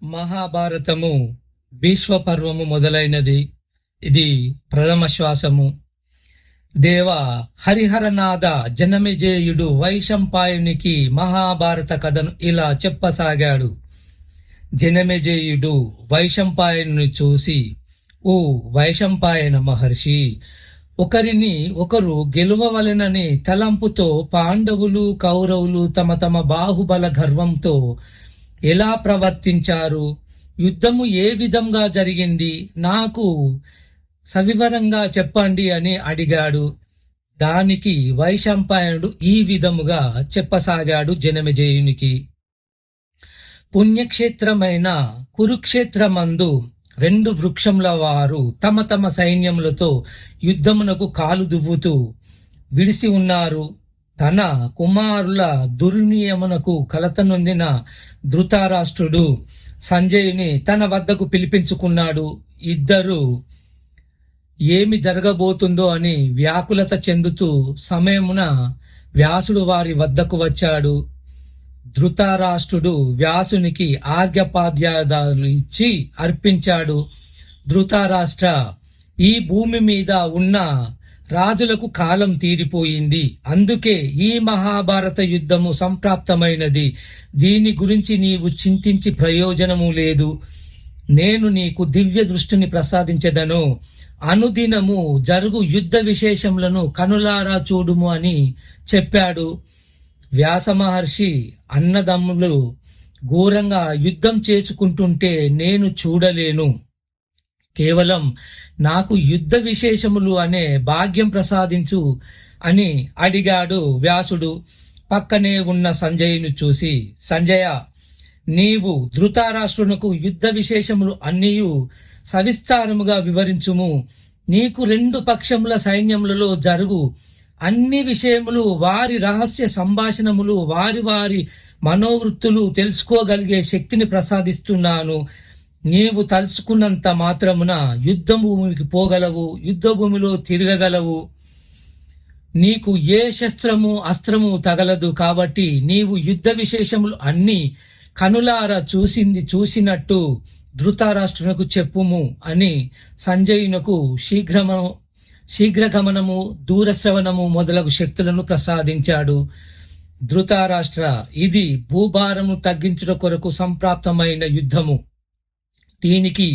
మహాభారతము భీష్మపర్వము మొదలైనది. ఇది ప్రథమ శ్వాసము. దేవ హరిహరనాథ జనమేజేయుడు వైశంపాయనునికి మహాభారత కథను ఇలా చెప్పసాగాడు. జనమేజేయుడు వైశంపాయనుని చూసి, ఓ వైశంపాయన మహర్షి, ఒకరిని ఒకరు గెలువవలెనని తలంపుతో పాండవులు కౌరవులు తమ తమ బాహుబల గర్వంతో ఎలా ప్రవర్తించారు? యుద్ధము ఏ విధంగా జరిగింది? నాకు సవివరంగా చెప్పండి అని అడిగాడు. దానికి వైశంపాయనుడు ఈ విధముగా చెప్పసాగాడు జనమేజయునికి. పుణ్యక్షేత్రమైన కురుక్షేత్రమందు 2 వృక్షముల వారు తమ తమ సైన్యములతో యుద్ధమునకు కాలు దువ్వుతూ విడిసి ఉన్నారు. తన కుమారుల దుర్నియమునకు కలత నొందిన ధృతరాష్ట్రుడు సంజయుని తన వద్దకు పిలిపించుకున్నాడు. ఇద్దరు ఏమి జరగబోతుందో అని వ్యాకులత చెందుతూ సమయమున వ్యాసుడు వారి వద్దకు వచ్చాడు. ధృతరాష్ట్రుడు వ్యాసునికి ఆర్ఘ్యపాద్యాదాలు ఇచ్చి అర్పించాడు. ధృతరాష్ట్ర, ఈ భూమి మీద ఉన్న రాజులకు కాలం తీరిపోయింది. అందుకే ఈ మహాభారత యుద్ధము సంప్రాప్తమైనది. దీని గురించి నీవు చింతించి ప్రయోజనము లేదు. నేను నీకు దివ్య దృష్టిని ప్రసాదించెదను. అనుదినము జరుగు యుద్ధ విశేషములను కనులారా చూడుము అని చెప్పాడు. వ్యాస మహర్షి, అన్నదమ్ములు ఘోరంగా యుద్ధం చేసుకుంటుంటే నేను చూడలేను. కేవలం నాకు యుద్ధ విశేషములు అనే భాగ్యం ప్రసాదించు అని అడిగాడు వ్యాసుడు. పక్కనే ఉన్న సంజయుని చూసి, సంజయ, నీవు ధృతరాష్ట్రునకు యుద్ధ విశేషములు అన్నీయు సవిస్తారముగా వివరించుము. నీకు 2 పక్షముల సైన్యములలో జరుగు అన్ని విషయములు, వారి రహస్య సంభాషణములు, వారి వారి మనోవృత్తులు తెలుసుకోగలిగే శక్తిని ప్రసాదిస్తున్నాను. నీవు తలుచుకున్నంత మాత్రమున యుద్ధ భూమికి పోగలవు, యుద్ధ భూమిలో తిరగగలవు. నీకు ఏ శస్త్రము అస్త్రము తగలదు. కాబట్టి నీవు యుద్ధ విశేషములు అన్ని కనులారా చూసినట్టు ధృతరాష్ట్రునకు చెప్పుము అని సంజయునకు శీఘ్రగమనము, దూరశ్రవణము మొదలగు శక్తులను ప్రసాదించాడు. ధృతరాష్ట్ర, ఇది భూభారము తగ్గించుట కొరకు సంప్రాప్తమైన యుద్ధము. దీనికి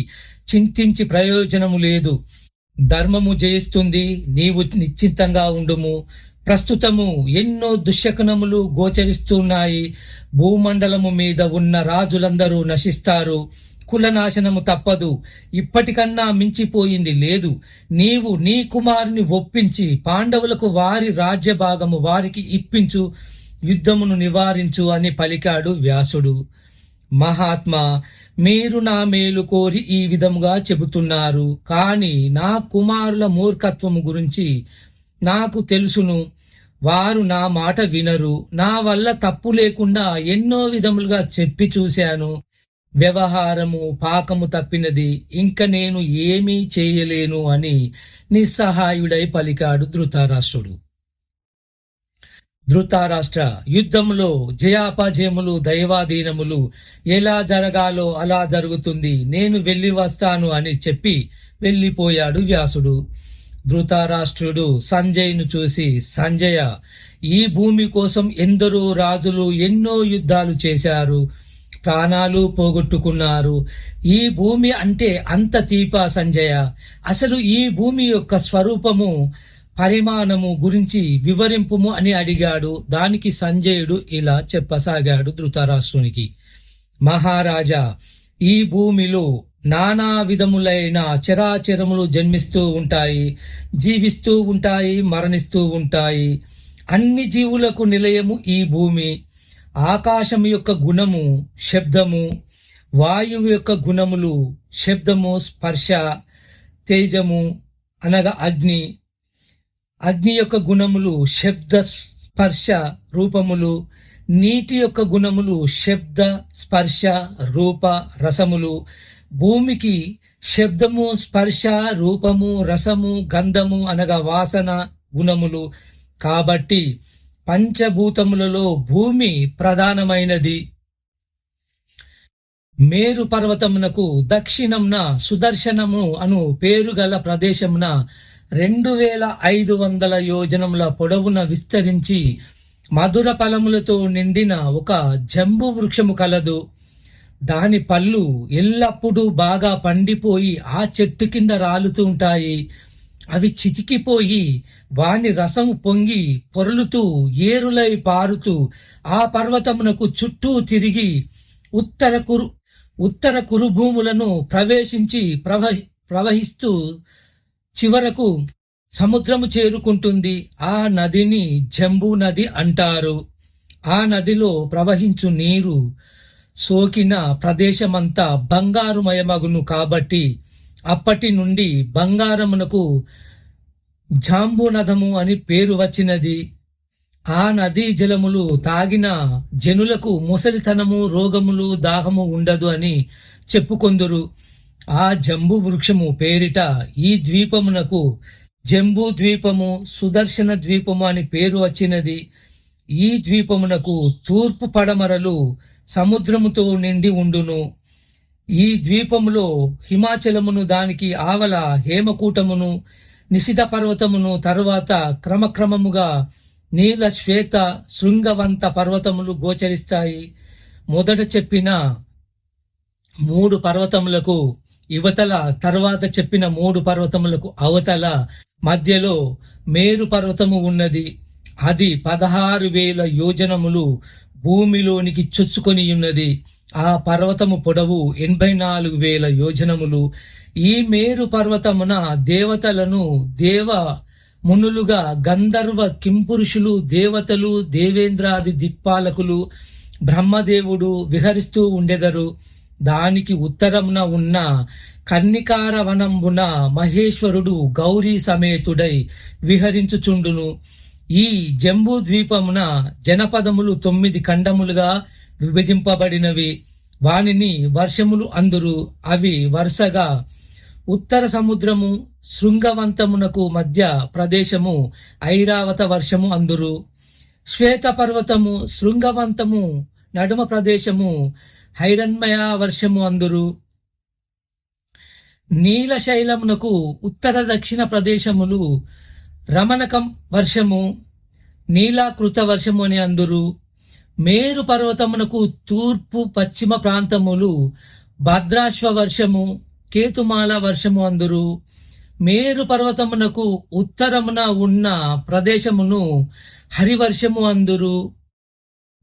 చింతించి ప్రయోజనము లేదు. ధర్మము జయిస్తుంది. నీవు నిశ్చింతంగా ఉండుము. ప్రస్తుతము ఎన్నో దుశ్శకునములు గోచరిస్తున్నాయి. భూమండలము మీద ఉన్న రాజులందరూ నశిస్తారు. కులనాశనము తప్పదు. ఇప్పటికన్నా మించిపోయింది లేదు. నీవు నీ కుమారుని ఒప్పించి పాండవులకు వారి రాజ్య భాగము వారికి ఇప్పించు, యుద్ధమును నివారించు అని పలికాడు వ్యాసుడు. మహాత్మా, మీరు నా మేలు కోరి ఈ విధముగా చెబుతున్నారు. కాని నా కుమారుల మూర్ఖత్వము గురించి నాకు తెలుసును. వారు నా మాట వినరు. నా వల్ల తప్పు లేకుండా ఎన్నో విధములుగా చెప్పి చూశాను. వ్యవహారము పాకము తప్పినది. ఇంక నేను ఏమీ చేయలేను అని నిస్సహాయుడై పలికాడు ధృతరాష్ట్రుడు. ధృతరాష్ట్ర, యుద్ధములో జయాపజయములు దైవాధీనములు. ఎలా జరగాలో అలా జరుగుతుంది. నేను వెళ్ళి వస్తాను అని చెప్పి వెళ్ళిపోయాడు వ్యాసుడు. ధృతరాష్ట్రుడు సంజయును చూసి, సంజయ, ఈ భూమి కోసం ఎందరో రాజులు ఎన్నో యుద్ధాలు చేశారు, ప్రాణాలు పోగొట్టుకున్నారు. ఈ భూమి అంటే అంత తీపా సంజయ? అసలు ఈ భూమి యొక్క స్వరూపము, పరిమాణము గురించి వివరింపుము అని అడిగాడు. దానికి సంజయుడు ఇలా చెప్పసాగాడు ధృతరాష్ట్రునికి. మహారాజా, ఈ భూమిలో నానా విధములైన చరాచరములు జన్మిస్తూ ఉంటాయి, జీవిస్తూ ఉంటాయి, మరణిస్తూ ఉంటాయి. అన్ని జీవులకు నిలయము ఈ భూమి. ఆకాశం యొక్క గుణము శబ్దము, వాయువు యొక్క గుణములు శబ్దము, స్పర్శ, తేజము అనగా అగ్ని, అగ్ని యొక్క గుణములు శబ్ద, స్పర్శ, రూపములు, నీటి యొక్క గుణములు శబ్ద, స్పర్శ, రూప, రసములు. భూమికి శబ్దము, స్పర్శ, రూపము, రసము, గంధము అనగా వాసన గుణములు. కాబట్టి పంచభూతములలో భూమి ప్రధానమైనది. మేరు పర్వతమునకు దక్షిణంన సుదర్శనము అను పేరు గల ప్రదేశమున 2500 యోజనముల పొడవున విస్తరించి మధుర ఫలములతో నిండిన ఒక జంబు వృక్షము కలదు. దాని పళ్ళు ఎల్లప్పుడూ బాగా పండిపోయి ఆ చెట్టు కింద రాలుతూ ఉంటాయి. అవి చితికిపోయి వాని రసము పొంగి పొరలుతూ ఏరులై పారుతూ ఆ పర్వతమునకు చుట్టూ తిరిగి ఉత్తర కురుభూములను ప్రవేశించి ప్రవహిస్తూ చివరకు సముద్రము చేరుకుంటుంది. ఆ నదిని జంబూ నది అంటారు. ఆ నదిలో ప్రవహించు నీరు సోకిన ప్రదేశమంతా బంగారుమయమగును. కాబట్టి అప్పటి నుండి బంగారమునకు జాంబూనదము అని పేరు వచ్చినది. ఆ నదీ జలములు తాగిన జనులకు ముసలితనము, రోగములు, దాహము ఉండదు అని చెప్పుకొందురు. ఆ జంబు వృక్షము పేరిట ఈ ద్వీపమునకు జంబూ ద్వీపము, సుదర్శన ద్వీపము అని పేరు వచ్చినది. ఈ ద్వీపమునకు తూర్పు పడమరలు సముద్రముతో నిండి ఉండును. ఈ ద్వీపములో హిమాచలమును, దానికి ఆవల హేమకూటమును, నిశిత పర్వతమును, తరువాత క్రమక్రమముగా నీల శ్వేత శృంగవంత పర్వతములు గోచరిస్తాయి. మొదట చెప్పిన 3 పర్వతములకు యువతల, తర్వాత చెప్పిన 3 పర్వతములకు అవతల మధ్యలో మేరు పర్వతము ఉన్నది. అది 16,000 యోజనములు భూమిలోనికి చొచ్చుకొని ఉన్నది. ఆ పర్వతము పొడవు 84,000 యోజనములు. ఈ మేరు పర్వతమున దేవతలను, మునులుగా గంధర్వ కింపురుషులు, దేవతలు, దేవేంద్రాది దిక్పాలకులు, బ్రహ్మదేవుడు విహరిస్తూ ఉండెదరు. దానికి ఉత్తరమున ఉన్న కన్నికారవనంబున మహేశ్వరుడు గౌరీ సమేతుడై విహరించుచుండును. ఈ జంబూ ద్వీపమున జనపదములు 9 ఖండములుగా విభజింపబడినవి. వానిని వర్షములు అందురు. అవి వరుసగా ఉత్తర సముద్రము, శృంగవంతమునకు మధ్య ప్రదేశము ఐరావత వర్షము అందురు. శ్వేత పర్వతము, శృంగవంతము నడుమ ప్రదేశము హైరన్మయ వర్షము అందురు. నీలశైలమునకు ఉత్తర దక్షిణ ప్రదేశములు రమణకం వర్షము, నీలాకృత వర్షము అని అందురు. మేరు పర్వతమునకు తూర్పు పశ్చిమ ప్రాంతములు భద్రాశ్వ వర్షము, కేతుమాల వర్షము అందురు. మేరు పర్వతమునకు ఉత్తరమున ఉన్న ప్రదేశమును హరివర్షము అందురు.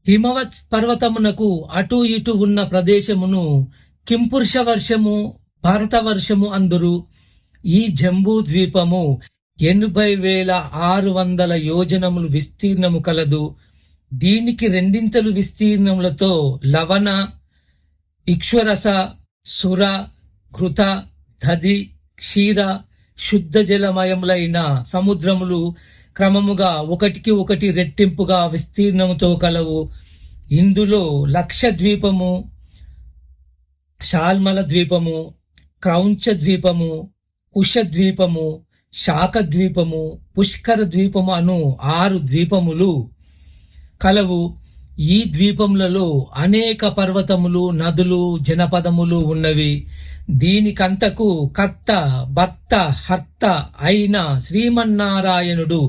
హిమవత్ పర్వతమునకు అటు ఇటు ఉన్న ప్రదేశమును కింపురుష వర్షము, భారత వర్షము అందురు. ఈ జంబూ ద్వీపము 80,600 యోజనములు విస్తీర్ణము కలదు. దీనికి రెండింతలు విస్తీర్ణములతో లవణ, ఇక్ష్వరస, సుర, ఘృత, దధి, క్షీర, శుద్ధ జలమయములైన సముద్రములు క్రమముగా 1 రెట్టింపుగా విస్తీర్ణముతో కలవు. ఇందులో లక్షద్వీపము, షాల్మల ద్వీపము, క్రౌంచ ద్వీపము, కుశద్వీపము, శాక ద్వీపము, పుష్కర ద్వీపము అను 6 ద్వీపములు కలవు. ఈ ద్వీపములలో అనేక పర్వతములు, నదులు, జనపదములు ఉన్నవి. దీనికంతకు కర్త, భర్త, హర్త అయిన శ్రీమన్నారాయణుడు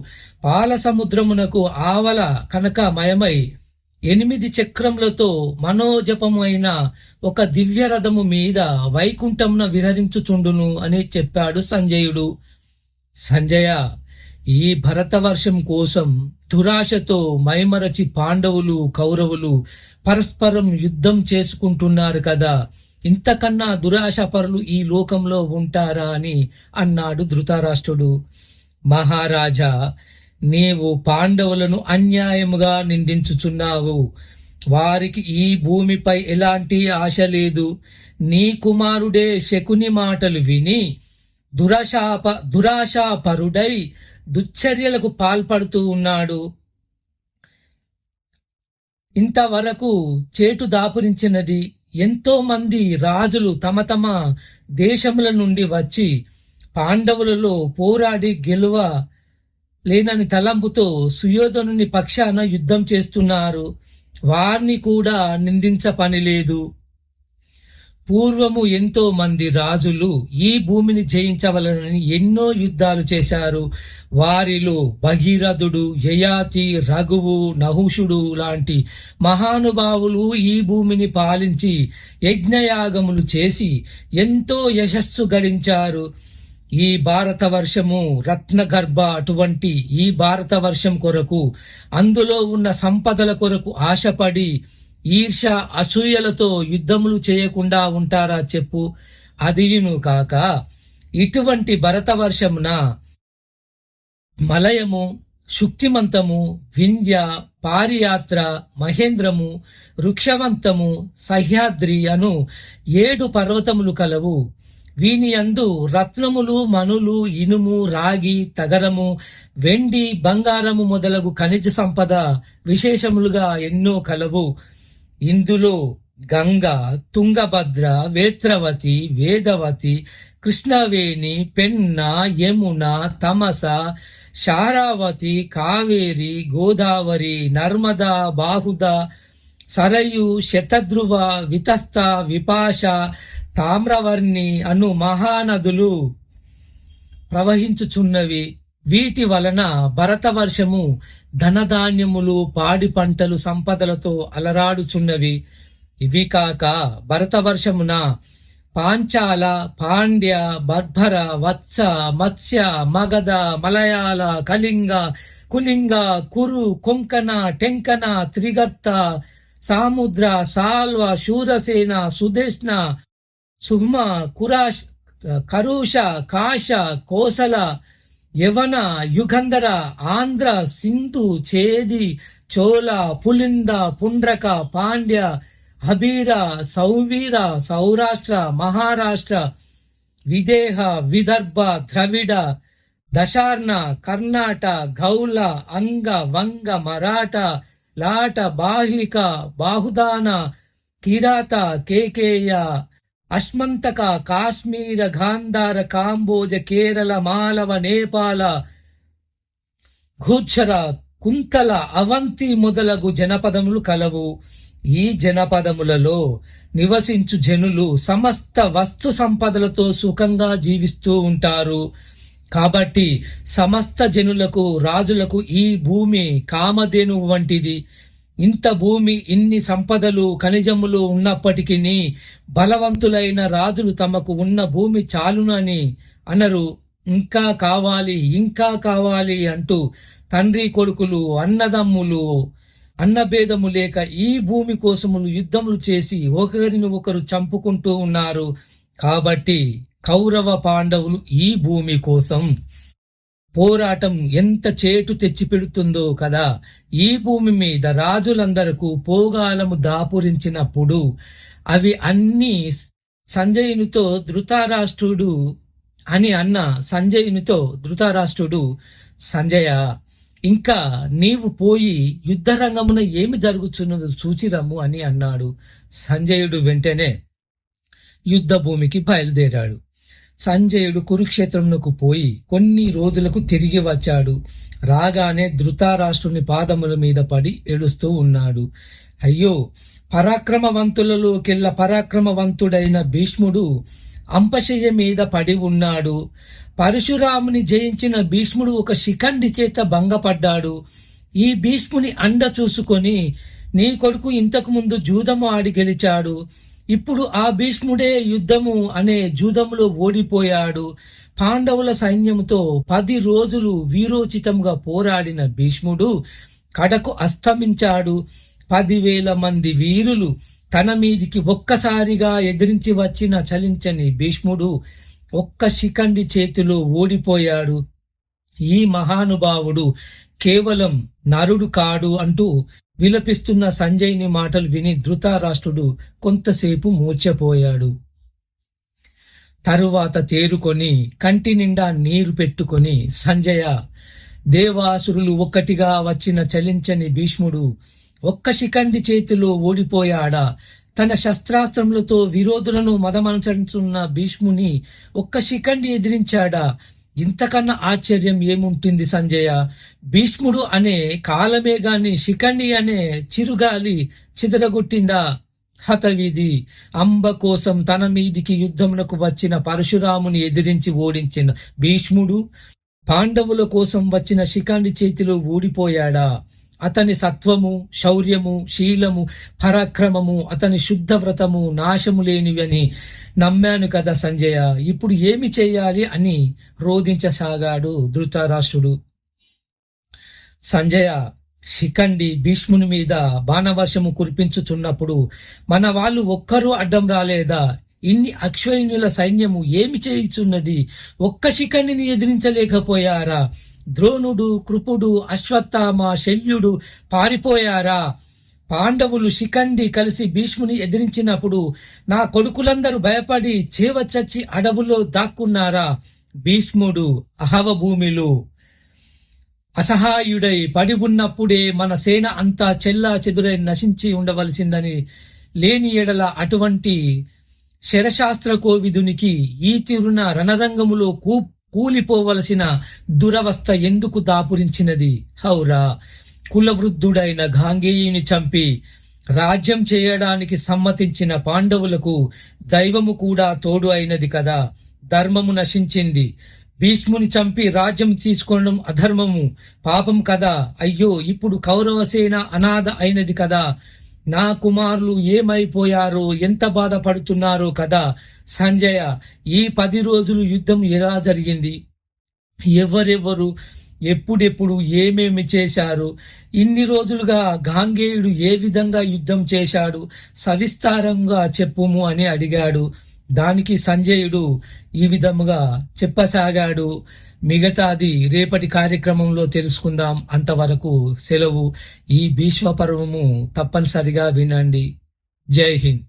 పాల సముద్రమునకు ఆవల కనకమయమై 8 చక్రములతో మనోజపమైన ఒక దివ్య రథము మీద వైకుంఠమున విహరించుచుండును అని చెప్పాడు సంజయుడు. సంజయ, ఈ భరతవర్షం కోసం దురాశతో మైమరచి పాండవులు, కౌరవులు పరస్పరం యుద్ధం చేసుకుంటున్నారు కదా, ఇంతకన్నా దురాశపరులు ఈ లోకంలో ఉంటారా అని అన్నాడు ధృతరాష్ట్రుడు. మహారాజా, నీవు పాండవులను అన్యాయముగా నిందించుచున్నావు. వారికి ఈ భూమిపై ఎలాంటి ఆశ లేదు. నీ కుమారుడే శకుని మాటలు విని దురాశాపరుడై దుశ్చర్యలకు పాల్పడుతూ ఉన్నాడు. ఇంతవరకు చేటు దాపురించినది. ఎంతో మంది రాజులు తమ తమ దేశముల నుండి వచ్చి పాండవులలో పోరాడి గెలువ లేనని తలంపుతో సుయోధనుని పక్షాన యుద్ధం చేస్తున్నారు. వారిని కూడా నిందించ పని లేదు. పూర్వము ఎంతో మంది రాజులు ఈ భూమిని జయించవలనని ఎన్నో యుద్ధాలు చేశారు. వారిలో భగీరథుడు, యయాతి, రఘువు, నహుషుడు లాంటి మహానుభావులు ఈ భూమిని పాలించి యజ్ఞయాగములు చేసి ఎంతో యశస్సు గడించారు. ఈ భారతవర్షము రత్నగర్భ. అటువంటి ఈ భారతవర్షం కొరకు, అందులో ఉన్న సంపదల కొరకు ఆశపడి ఈర్ష అసూయలతో యుద్ధములు చేయకుండా ఉంటారా చెప్పు? అదియును కాక ఇటువంటి భరతవర్షమున మలయము, శుక్తిమంతము, వింధ్య, పారియాత్ర, మహేంద్రము, వృక్షవంతము, సహ్యాద్రి అను 7 పర్వతములు కలవు. వీని యందు రత్నములు, మనులు, ఇనుము, రాగి, తగరము, వెండి, బంగారము మొదలగు ఖనిజ సంపద విశేషములుగా ఎన్నో కలవు. ఇందులో గంగ, తుంగభద్ర, వేత్రవతి, వేదవతి, కృష్ణవేణి, పెన్న, యమున, తమస, శారావతి, కావేరి, గోదావరి, నర్మదా, బాహుద, సరయు, శతధ్రువ, వితస్త, విపాష, తామ్రవర్ణి అను మహానదులు ప్రవహించుచున్నవి. వీటి వలన భరతవర్షము ధనధాన్యములు, పాడి పంటలు, సంపదలతో అలరాడుచున్నవి. ఇవి కాక భరతవర్షమున పాంచాల, పాండ్య, బర్భర, వత్స, మత్స్య, మగధ, మలయాళ, కళింగ, కులింగ, కురు, కొంకణ, టెంకణ, త్రిగర్త, సాముద్ర, సాల్వ, శూరసేన, సుదేష్ణ, సుహ్మ, కురాష్, కరుష, కాశ, కోసల, యవన, యుగంధర, ఆంధ్ర, సింధు, చేది, చోళ, పులింద, పుండ్రక, పాండ్య, హబీర, సౌవీర, సౌరాష్ట్ర, మహారాష్ట్ర, విదేహ, విదర్భ, ద్రవిడ, దశార్ణ, కర్ణాట, గౌల, అంగ, వంగ, మరాఠ, లాట, బాహ్లిక, బాహుదాన, కిరాత, కేకేయ, అశ్మంతక, కాశ్మీర, గాంధార, కాంబోజ, కేరళ, మాలవ, నేపాల, ఘూర్చర, కుంతల, అవంతి మొదలగు జనపదములు కలవు. ఈ జనపదములలో నివసించు జనులు సమస్త వస్తు సంపదలతో సుఖంగా జీవిస్తూ ఉంటారు. కాబట్టి సమస్త జనులకు, రాజులకు ఈ భూమి కామధేనువు వంటిది. ఇంత భూమి, ఇన్ని సంపదలు, ఖనిజములు ఉన్నప్పటికీ బలవంతులైన రాజులు తమకు ఉన్న భూమి చాలునని అనరు. ఇంకా కావాలి, ఇంకా కావాలి అంటూ తండ్రి కొడుకులు, అన్నదమ్ములు అన్నభేదము లేక ఈ భూమి కోసములు యుద్ధములు చేసి ఒకరిని ఒకరు చంపుకుంటూ ఉన్నారు. కాబట్టి కౌరవ పాండవులు ఈ భూమి కోసం పోరాటం ఎంత చేటు తెచ్చిపెడుతుందో కదా. ఈ భూమి మీద రాజులందరకు పోగాలము దాపురించినప్పుడు అవి అన్నీ సంజయునితో ధృతరాష్ట్రుడు అని అన్న సంజయునితో ధృతరాష్ట్రుడు, సంజయ, ఇంకా నీవు పోయి యుద్ధరంగమున ఏమి జరుగుతున్నదో చూచిరమ్ము అని అన్నాడు. సంజయుడు వెంటనే యుద్ధ భూమికి బయలుదేరాడు. సంజయుడు కురుక్షేత్రమునకు పోయి కొన్ని రోజులకు తిరిగి వచ్చాడు. రాగానే ధృతరాష్ట్రుని పాదముల మీద పడి ఏడుస్తూ ఉన్నాడు. అయ్యో, పరాక్రమవంతులలోకెల్లా పరాక్రమవంతుడైన భీష్ముడు అంపశయ్య మీద పడి ఉన్నాడు. పరశురాముని జయించిన భీష్ముడు ఒక శిఖండి చేత భంగపడ్డాడు. ఈ భీష్ముని అండ చూసుకొని నీ కొడుకు ఇంతకు ముందు జూదము ఆడి గెలిచాడు. ఇప్పుడు ఆ భీష్ముడే యుద్ధము అనే జూదములో ఓడిపోయాడు. పాండవుల సైన్యముతో 10 రోజులు వీరోచితంగా పోరాడిన భీష్ముడు కడకు అస్తమించాడు. 10,000 మంది వీరులు తన మీదికి ఒక్కసారిగా ఎదిరించి వచ్చిన చలించని భీష్ముడు ఒక్క శిఖండి చేతిలో ఓడిపోయాడు. ఈ మహానుభావుడు కేవలం నరుడు కాడు అంటూ విలపిస్తున్న సంజయుని మాటలు విని ధృతరాష్ట్రుడు కొంతసేపు మూర్ఛపోయాడు. తరువాత తేరుకొని కంటి నిండా నీరు పెట్టుకొని, సంజయ, దేవాసురులు ఒక్కటిగా వచ్చిన చలించని భీష్ముడు ఒక్క శిఖండి చేతిలో ఓడిపోయాడా? తన శస్త్రాస్త్రములతో విరోధులను మదమనుసరించున్న భీష్ముని ఒక్క శిఖండి ఎదిరించాడా? ఇంతకన్నా ఆశ్చర్యం ఏముంటుంది సంజయ? భీష్ముడు అనే కాలమే గాని శిఖండి అనే చిరుగాలి చిదరగొట్టిందా హతవిధి. అంబ కోసం తన మీదికి యుద్ధమునకు వచ్చిన పరశురాముని ఎదిరించి ఓడించిన భీష్ముడు పాండవుల కోసం వచ్చిన శిఖండి చేతిలో ఊడిపోయాడా? అతని సత్వము, శౌర్యము, శీలము, పరాక్రమము, అతని శుద్ధ వ్రతము నాశము లేనివని నమ్మాను కదా సంజయ. ఇప్పుడు ఏమి చేయాలి అని రోధించసాగాడు ధృతరాష్ట్రుడు. సంజయ, శిఖండి భీష్ముని మీద బాణవర్షము కురిపించుచున్నప్పుడు మన వాళ్ళు ఒక్కరూ అడ్డం రాలేదా? ఇన్ని అక్షయణుల సైన్యము ఏమి చేయుచున్నది? ఒక్క శిఖండిని ఎదిరించలేకపోయారా? ద్రోణుడు, కృపుడు, అశ్వత్థామ, శల్యుడు పారిపోయారా? పాండవులు శిఖండి కలిసి భీష్ముని ఎదిరించినప్పుడు నా కొడుకులందరూ భయపడి చేవచచ్చి అడవులో దాక్కున్నారా? భీష్ముడు అహవభూమిలో అసహాయుడై పడి ఉన్నప్పుడే మన సేన అంతా చెల్లా చెదురై నశించి ఉండవలసిందని లేని ఎడల అటువంటి శరశాస్త్ర కోవిదునికి ఈ తీరున రణరంగములో కూలిపోవలసిన దురవస్థ ఎందుకు దాపురించినది? హౌరా, కులవృద్ధుడైన గాంగేయుని చంపి రాజ్యం చేయడానికి సమ్మతించిన పాండవులకు దైవము కూడా తోడు అయినది కదా. ధర్మము నశించింది. భీష్ముని చంపి రాజ్యం తీసుకోవడం అధర్మము, పాపం కదా. అయ్యో, ఇప్పుడు కౌరవసేన అనాథ అయినది కదా. నా కుమారులు ఏమైపోయారో, ఎంత బాధపడుతున్నారో కదా. సంజయ, ఈ 10 రోజులు యుద్ధం ఎలా జరిగింది? ఎవరెవరు ఎప్పుడెప్పుడు ఏమేమి చేశారు? ఇన్ని రోజులుగా గాంగేయుడు ఏ విధంగా యుద్ధం చేశాడు? సవిస్తారంగా చెప్పుము అని అడిగాడు. దానికి సంజయుడు ఈ విధముగా చెప్పసాగాడు. మిగతాది రేపటి కార్యక్రమంలో తెలుసుకుందాం. అంతవరకు సెలవు. ఈ భీష్మ పర్వము తప్పనిసరిగా వినండి. జై హింద్.